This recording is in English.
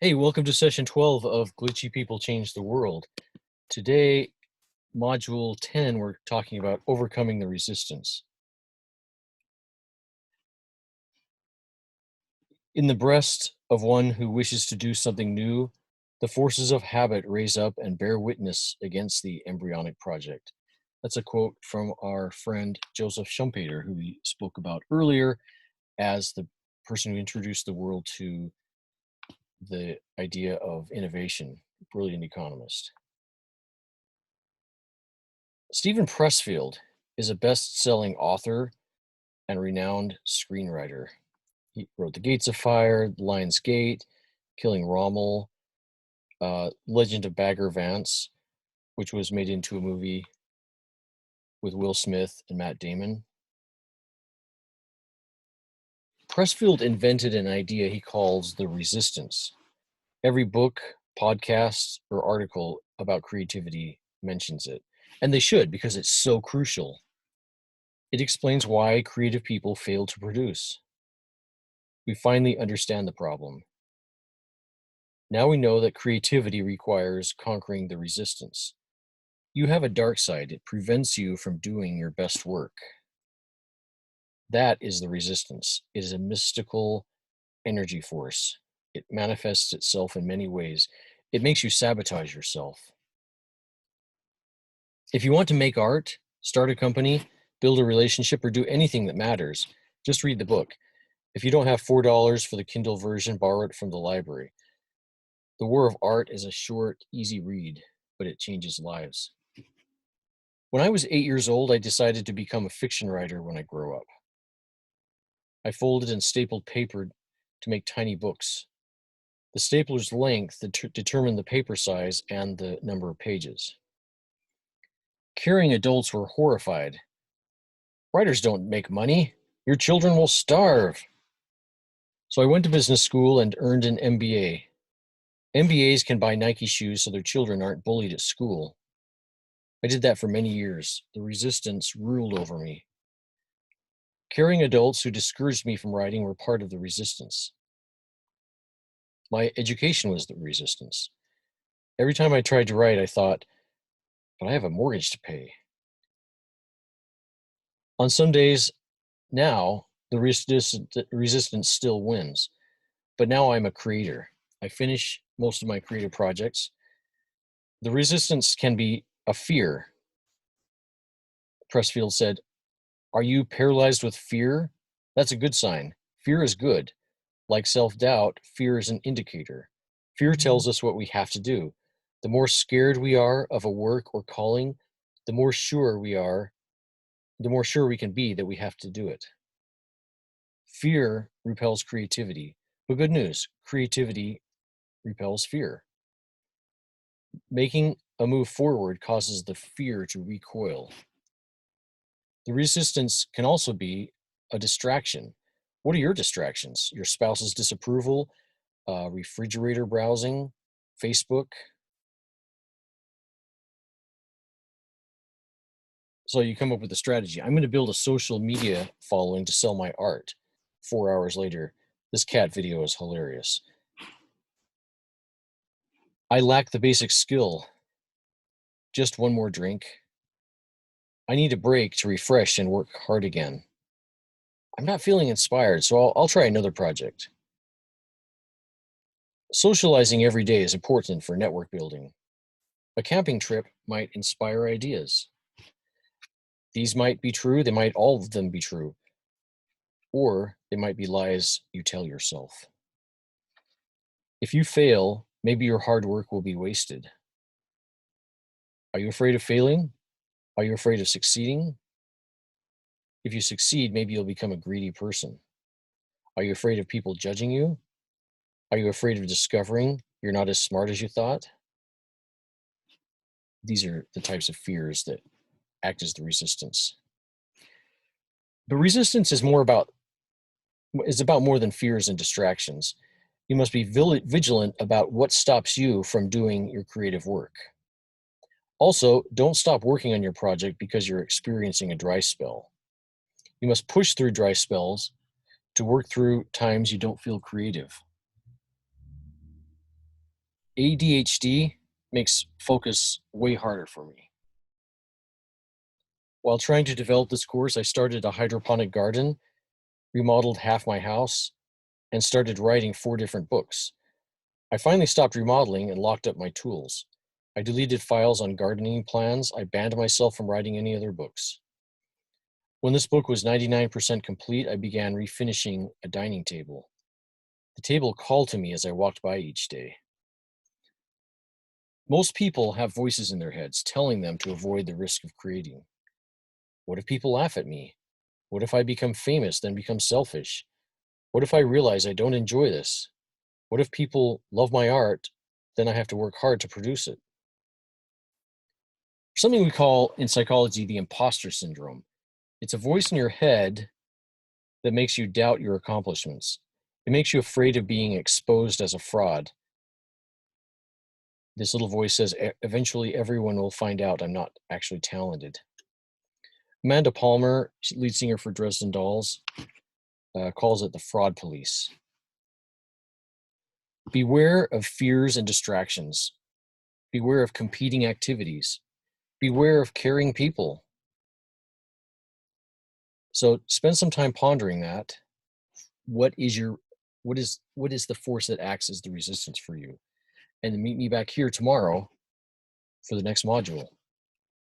Hey, welcome to session 12 of Glitchy People Change the World. Today, module 10, we're talking about overcoming the resistance. In the breast of one who wishes to do something new, the forces of habit raise up and bear witness against the embryonic project. That's a quote from our friend Joseph Schumpeter, who we spoke about earlier as the person who introduced the world to the idea of innovation, brilliant economist. Stephen Pressfield is a best-selling author and renowned screenwriter. He wrote The Gates of Fire, Lion's Gate, Killing Rommel, Legend of Bagger Vance, which was made into a movie with Will Smith and Matt Damon. Pressfield invented an idea he calls the resistance. Every book, podcast, or article about creativity mentions it. And they should, because it's so crucial. It explains why creative people fail to produce. We finally understand the problem. Now we know that creativity requires conquering the resistance. You have a dark side. It prevents you from doing your best work. That is the resistance. It is a mystical energy force. It manifests itself in many ways. It makes you sabotage yourself. If you want to make art, start a company, build a relationship, or do anything that matters, just read the book. If you don't have $4 for the Kindle version, borrow it from the library. The War of Art is a short, easy read, but it changes lives. When I was 8 years old, I decided to become a fiction writer when I grow up. I folded and stapled paper to make tiny books. The stapler's length determined the paper size and the number of pages. Caring adults were horrified. Writers don't make money. Your children will starve. So I went to business school and earned an MBA. MBAs can buy Nike shoes so their children aren't bullied at school. I did that for many years. The resistance ruled over me. Caring adults who discouraged me from writing were part of the resistance. My education was the resistance. Every time I tried to write, I thought, but I have a mortgage to pay. On some days now, the resistance still wins, but now I'm a creator. I finish most of my creative projects. The resistance can be a fear. Pressfield said, "Are you paralyzed with fear? That's a good sign. Fear is good. Like self-doubt, fear is an indicator. Fear tells us what we have to do. The more scared we are of a work or calling, the more sure we can be that we have to do it. Fear repels creativity. But good news, creativity repels fear. Making a move forward causes the fear to recoil. The resistance can also be a distraction. What are your distractions? Your spouse's disapproval, refrigerator browsing, Facebook. So you come up with a strategy. I'm going to build a social media following to sell my art. 4 hours later, this cat video is hilarious. I lack the basic skill. Just one more drink. I need a break to refresh and work hard again. I'm not feeling inspired, so I'll try another project. Socializing every day is important for network building. A camping trip might inspire ideas. These might be true, they might all of them be true, or they might be lies you tell yourself. If you fail, maybe your hard work will be wasted. Are you afraid of failing? Are you afraid of succeeding? If you succeed, maybe you'll become a greedy person. Are you afraid of people judging you? Are you afraid of discovering you're not as smart as you thought? These are the types of fears that act as the resistance. But resistance is about more than fears and distractions. You must be vigilant about what stops you from doing your creative work. Also, don't stop working on your project because you're experiencing a dry spell. You must push through dry spells to work through times you don't feel creative. ADHD makes focus way harder for me. While trying to develop this course, I started a hydroponic garden, remodeled half my house, and started writing 4 different books. I finally stopped remodeling and locked up my tools. I deleted files on gardening plans. I banned myself from writing any other books. When this book was 99% complete, I began refinishing a dining table. The table called to me as I walked by each day. Most people have voices in their heads telling them to avoid the risk of creating. What if people laugh at me? What if I become famous, then become selfish? What if I realize I don't enjoy this? What if people love my art, then I have to work hard to produce it? Something we call in psychology the imposter syndrome. It's a voice in your head that makes you doubt your accomplishments. It makes you afraid of being exposed as a fraud. This little voice says, eventually everyone will find out I'm not actually talented." Amanda Palmer, lead singer for Dresden Dolls, calls it the fraud police. Beware of fears and distractions. Beware of competing activities. Beware of caring people. So spend some time pondering that. What is the force that acts as the resistance for you? And meet me back here tomorrow for the next module.